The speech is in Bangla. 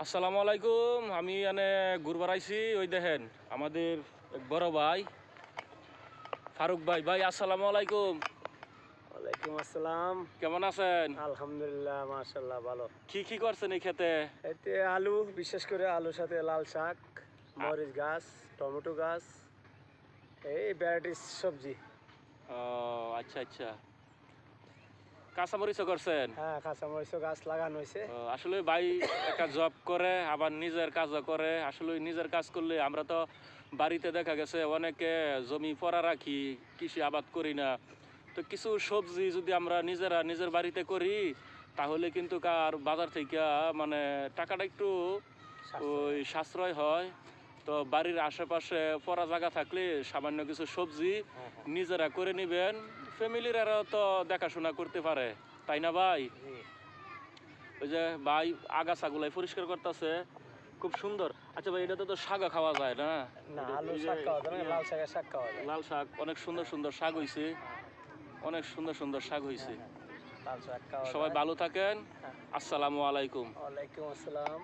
আসসালামু আলাইকুম। আমি এনে ঘুরবার আইছি। ওই দেখেন আমাদের এক বড় ভাই ফারুক ভাই। ভাই আসসালামু আলাইকুম। ওয়ালাইকুম আসসালাম। কেমন আছেন? আলহামদুলিল্লাহ, মাশাআল্লাহ, ভালো। কি করছেন এই খেতে? এতে আলু, বিশেষ করে আলুর সাথে লাল শাক, মরিচ গাছ, টমেটো গাছ, এই ভ্যারাইটিস সবজি। ও আচ্ছা আচ্ছা, কাঁচামরিচও করছেন? হ্যাঁ, কাঁচামরিচও গাছ লাগানো হয়েছে। আসলে ভাই একটা জব করে আবার নিজের কাজও করে। আসলে নিজের কাজ করলে আমরা তো বাড়িতে দেখা গেছে অনেকে জমি পড়া রাখি, কৃষি আবাদ করি না। তো কিছু সবজি যদি আমরা নিজেরা নিজের বাড়িতে করি তাহলে কিন্তু কার বাজার থেকে মানে টাকাটা একটু ওই সাশ্রয় হয়। তো বাড়ির আশেপাশে পড়া জায়গা থাকলে সামান্য কিছু সবজি নিজেরা করে নেবেন, ফ্যামিলিরাও তো দেখাশোনা করতে পারে, তাই না ভাই? ওই যে ভাই আগাছাগুলাই পরিষ্কার করতেছে, খুব সুন্দর। আচ্ছা ভাই, এটাতে তো শাক খাওয়া যায় না? না, আলু শাক খাওয়া যায় না, লাল শাকের শাক খাওয়া যায়। লাল শাক, অনেক সুন্দর সুন্দর শাক হয়েছে, অনেক সুন্দর সুন্দর শাক হয়েছে। লাল শাক খাওয়া সবাই যায়। ভালো থাকেন। আসসালামু আলাইকুম। ওয়ালাইকুম আসসালাম।